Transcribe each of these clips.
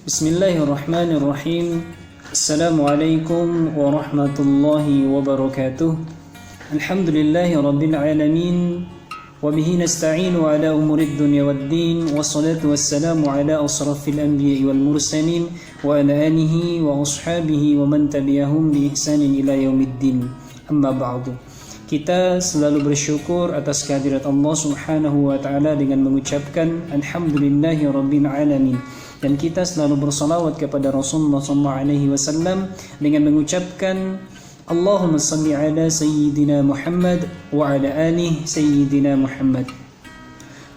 Bismillahirrahmanirrahim. Assalamualaikum warahmatullahi wabarakatuh. Alhamdulillahi rabbil alamin. Wabihi nasta'inu ala umurid dunya waddin. Wassalatu wassalamu ala asrafil anbiya'i wal mursalin wa ala alihi wa ashabihi wa man tabi'ahum bi ihsanin ila yaumiddin. Amma ba'du. Kita selalu bersyukur atas kehadirat Allah Subhanahu wa taala dengan mengucapkan alhamdulillahi rabbil alamin. Dan kita selalu bersalawat kepada Rasulullah SAW dengan mengucapkan Allahumma salli ala Sayyidina Muhammad wa ala alihi Sayyidina Muhammad.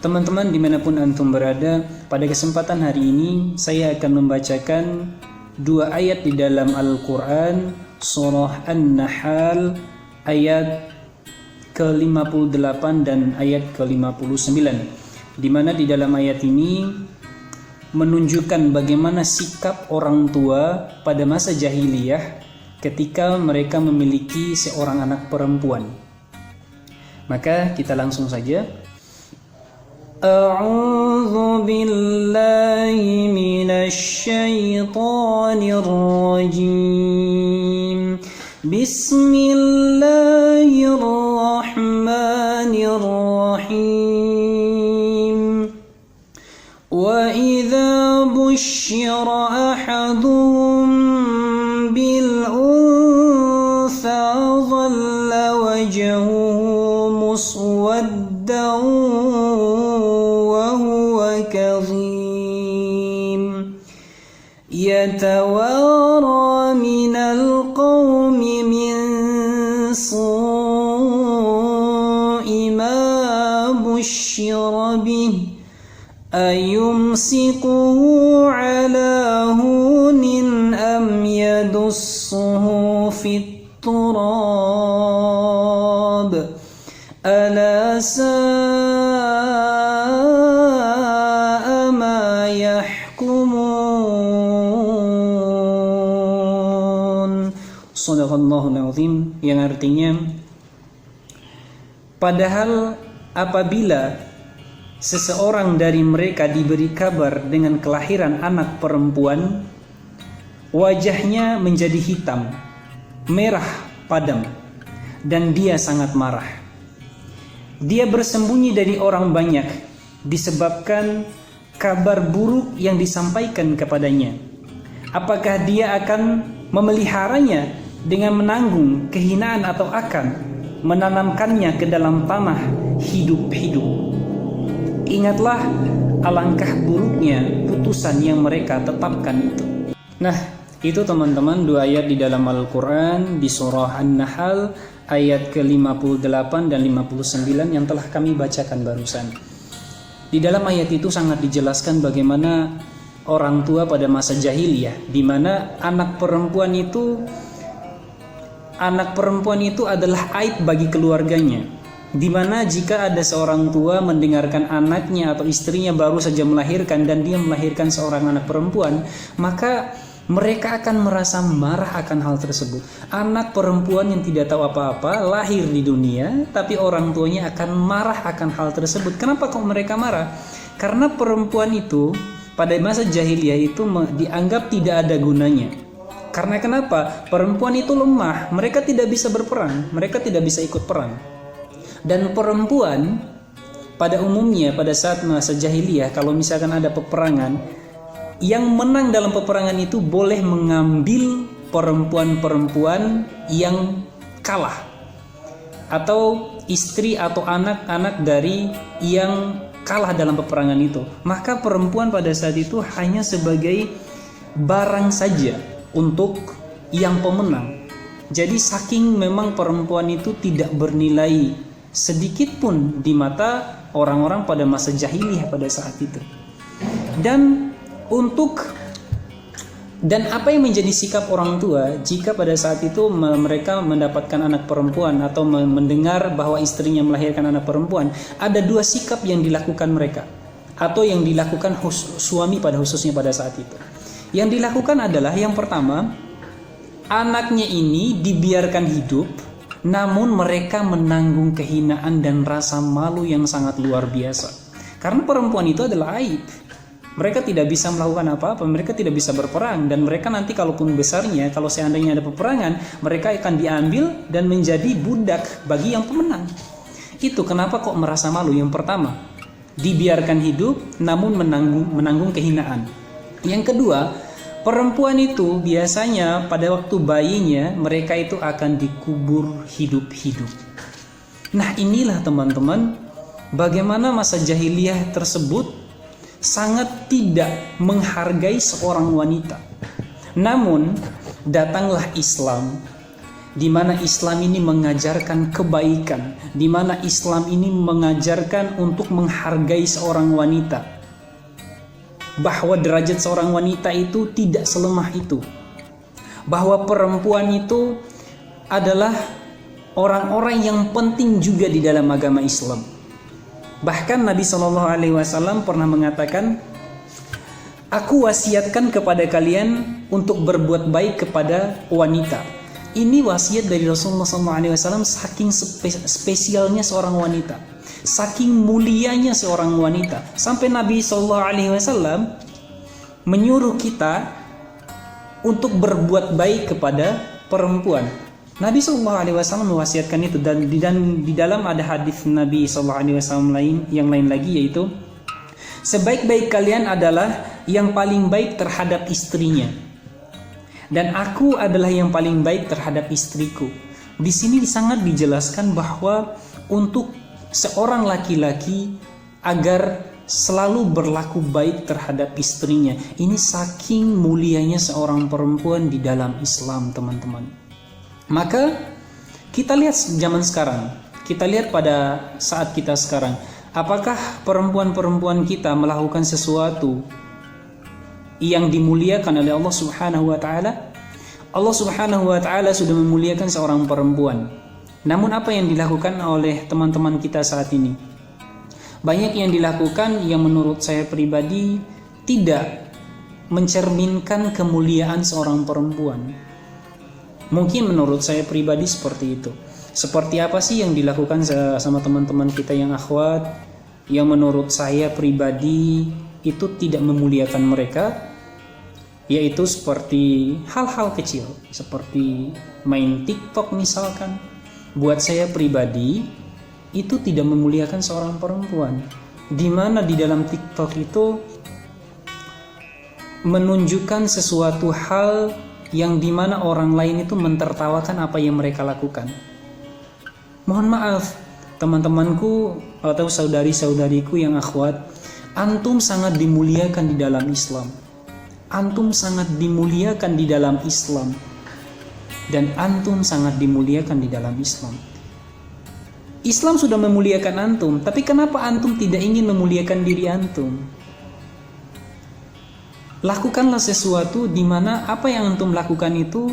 Teman-teman dimanapun antum berada, pada kesempatan hari ini saya akan membacakan dua ayat di dalam Al-Quran, surah An-Nahl ayat ke-58 dan ayat ke-59, di mana di dalam ayat ini menunjukkan bagaimana sikap orang tua pada masa jahiliyah ketika mereka memiliki seorang anak perempuan. Maka kita langsung saja. A'udzu billahi minasy syaithanir rajim. Bismillahirrahmanirrahim. Wa idza busyira ahaduhum bil untha dhalla wajhuhu muswaddan wa huwa kadhim yatawara minal qawmi min su'i ma busyira bihi ayumsikuhu ala hunin am yadussuhu fit turab ala sa'a ma yahkumun. Shadaqallahul azim, yang artinya padahal apabila seseorang dari mereka diberi kabar dengan kelahiran anak perempuan, wajahnya menjadi hitam, merah padam, dan dia sangat marah. Dia bersembunyi dari orang banyak disebabkan kabar buruk yang disampaikan kepadanya. Apakah dia akan memeliharanya dengan menanggung kehinaan atau akan menanamkannya ke dalam tanah hidup-hidup? Ingatlah alangkah buruknya putusan yang mereka tetapkan itu. Nah, itu teman-teman dua ayat di dalam Al-Quran di surah An-Nahl ayat ke-58 dan 59 yang telah kami bacakan barusan. Di dalam ayat itu sangat dijelaskan bagaimana orang tua pada masa jahiliyah, di mana anak perempuan itu adalah aib bagi keluarganya. Di mana jika ada seorang tua mendengarkan anaknya atau istrinya baru saja melahirkan dan dia melahirkan seorang anak perempuan, maka mereka akan merasa marah akan hal tersebut. Anak perempuan yang tidak tahu apa-apa lahir di dunia, tapi orang tuanya akan marah akan hal tersebut. Kenapa kok mereka marah? Karena perempuan itu pada masa jahiliyah itu dianggap tidak ada gunanya. Karena kenapa? Perempuan itu lemah, mereka tidak bisa berperang, mereka tidak bisa ikut perang. Dan perempuan pada umumnya pada saat masa jahiliyah, kalau misalkan ada peperangan, yang menang dalam peperangan itu boleh mengambil perempuan-perempuan yang kalah, atau istri atau anak-anak dari yang kalah dalam peperangan itu. Maka perempuan pada saat itu hanya sebagai barang saja untuk yang pemenang. Jadi saking memang perempuan itu tidak bernilai sedikit pun di mata orang-orang pada masa jahiliyah pada saat itu. Dan apa yang menjadi sikap orang tua jika pada saat itu mereka mendapatkan anak perempuan atau mendengar bahwa istrinya melahirkan anak perempuan, ada dua sikap yang dilakukan mereka atau yang dilakukan suami pada khususnya pada saat itu. Yang dilakukan adalah yang pertama, anaknya ini dibiarkan hidup, namun mereka menanggung kehinaan dan rasa malu yang sangat luar biasa. Karena perempuan itu adalah aib. Mereka tidak bisa melakukan apa-apa, mereka tidak bisa berperang, dan mereka nanti kalaupun besarnya, kalau seandainya ada peperangan, mereka akan diambil dan menjadi budak bagi yang pemenang. Itu kenapa kok merasa malu? Yang pertama, dibiarkan hidup namun menanggung kehinaan. Yang kedua, perempuan itu biasanya pada waktu bayinya mereka itu akan dikubur hidup-hidup. Nah, inilah teman-teman, bagaimana masa jahiliyah tersebut sangat tidak menghargai seorang wanita. Namun datanglah Islam, di mana Islam ini mengajarkan kebaikan, di mana Islam ini mengajarkan untuk menghargai seorang wanita, bahwa derajat seorang wanita itu tidak selemah itu, bahwa perempuan itu adalah orang-orang yang penting juga di dalam agama Islam. Bahkan Nabi SAW pernah mengatakan, aku wasiatkan kepada kalian untuk berbuat baik kepada wanita. Ini wasiat dari Rasulullah SAW, saking spesialnya seorang wanita, saking mulianya seorang wanita, sampai Nabi SAW menyuruh kita untuk berbuat baik kepada perempuan. Nabi SAW mewasiatkan itu, dan di dalam ada hadis Nabi SAW yang lain lagi, yaitu sebaik-baik kalian adalah yang paling baik terhadap istrinya, dan aku adalah yang paling baik terhadap istriku. Di sini sangat dijelaskan bahwa untuk seorang laki-laki agar selalu berlaku baik terhadap istrinya. Ini saking mulianya seorang perempuan di dalam Islam, teman-teman. Maka kita lihat zaman sekarang, kita lihat pada saat kita sekarang, apakah perempuan-perempuan kita melakukan sesuatu yang dimuliakan oleh Allah Subhanahu wa taala? Allah Subhanahu wa taala sudah memuliakan seorang perempuan. Namun apa yang dilakukan oleh teman-teman kita saat ini? Banyak yang dilakukan yang menurut saya pribadi tidak mencerminkan kemuliaan seorang perempuan. Mungkin menurut saya pribadi seperti itu. Seperti apa sih yang dilakukan sama teman-teman kita yang akhwat, yang menurut saya pribadi itu tidak memuliakan mereka? Yaitu seperti hal-hal kecil, seperti main TikTok misalkan. Buat saya pribadi itu tidak memuliakan seorang perempuan, di mana di dalam TikTok itu menunjukkan sesuatu hal yang dimana orang lain itu mentertawakan apa yang mereka lakukan. Mohon maaf teman-temanku atau saudari-saudariku yang akhwat, antum sangat dimuliakan di dalam Islam. Antum sangat dimuliakan di dalam Islam, dan antum sangat dimuliakan di dalam Islam. Islam sudah memuliakan antum, tapi kenapa antum tidak ingin memuliakan diri antum? Lakukanlah sesuatu di mana apa yang antum lakukan itu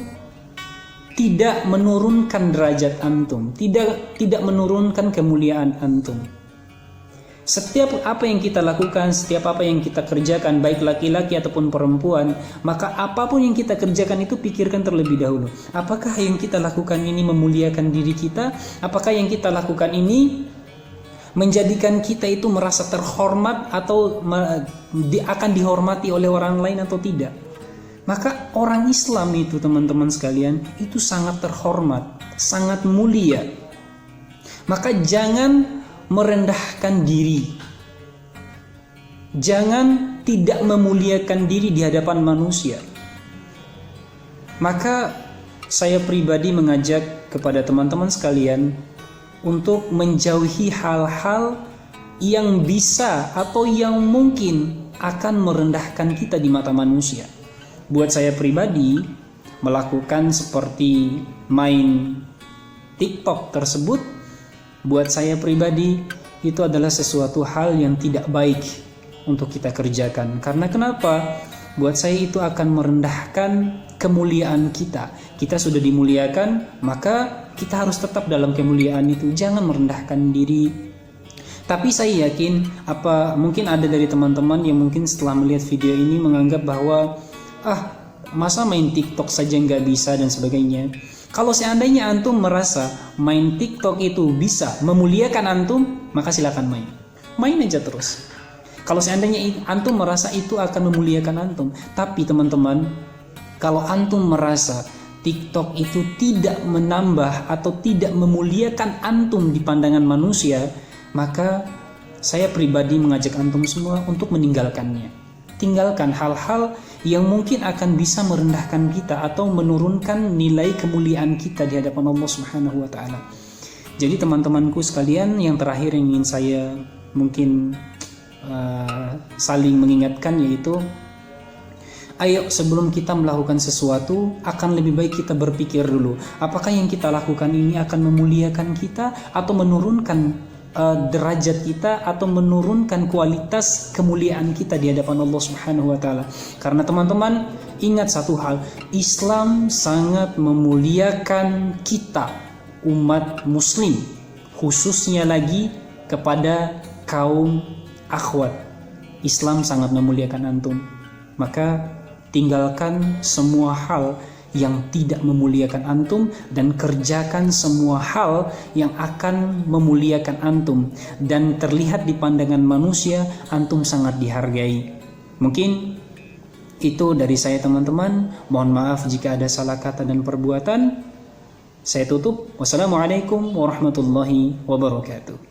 tidak menurunkan derajat antum, tidak menurunkan kemuliaan antum. Setiap apa yang kita lakukan, setiap apa yang kita kerjakan, baik laki-laki ataupun perempuan, maka apapun yang kita kerjakan itu pikirkan terlebih dahulu. Apakah yang kita lakukan ini memuliakan diri kita? Apakah yang kita lakukan ini menjadikan kita itu merasa terhormat atau akan dihormati oleh orang lain atau tidak? Maka orang Islam itu, teman-teman sekalian, itu sangat terhormat, sangat mulia. Maka jangan merendahkan diri, jangan tidak memuliakan diri di hadapan manusia. Maka saya pribadi mengajak kepada teman-teman sekalian untuk menjauhi hal-hal yang bisa atau yang mungkin akan merendahkan kita di mata manusia. Buat saya pribadi, melakukan seperti main TikTok tersebut, buat saya pribadi itu adalah sesuatu hal yang tidak baik untuk kita kerjakan. Karena kenapa? Buat saya itu akan merendahkan kemuliaan kita. Kita sudah dimuliakan, maka kita harus tetap dalam kemuliaan itu. Jangan merendahkan diri. Tapi saya yakin mungkin ada dari teman-teman yang mungkin setelah melihat video ini menganggap bahwa masa main TikTok saja nggak bisa dan sebagainya. Kalau seandainya antum merasa main TikTok itu bisa memuliakan antum, maka silakan main aja terus. Kalau seandainya antum merasa itu akan memuliakan antum, tapi teman-teman, kalau antum merasa TikTok itu tidak menambah atau tidak memuliakan antum di pandangan manusia, maka saya pribadi mengajak antum semua untuk meninggalkannya. Tinggalkan hal-hal yang mungkin akan bisa merendahkan kita atau menurunkan nilai kemuliaan kita di hadapan Allah Subhanahu wa taala. Jadi teman-temanku sekalian, yang terakhir yang ingin saya mungkin saling mengingatkan, yaitu ayo sebelum kita melakukan sesuatu, akan lebih baik kita berpikir dulu, apakah yang kita lakukan ini akan memuliakan kita atau menurunkan derajat kita atau menurunkan kualitas kemuliaan kita di hadapan Allah Subhanahu wa taala. Karena teman-teman, ingat satu hal, Islam sangat memuliakan kita, umat muslim, khususnya lagi kepada kaum akhwat. Islam sangat memuliakan antum. Maka tinggalkan semua hal yang tidak memuliakan antum dan kerjakan semua hal yang akan memuliakan antum, dan terlihat di pandangan manusia antum sangat dihargai. Mungkin itu dari saya teman-teman. Mohon maaf jika ada salah kata dan perbuatan. Saya tutup. Wassalamualaikum warahmatullahi wabarakatuh.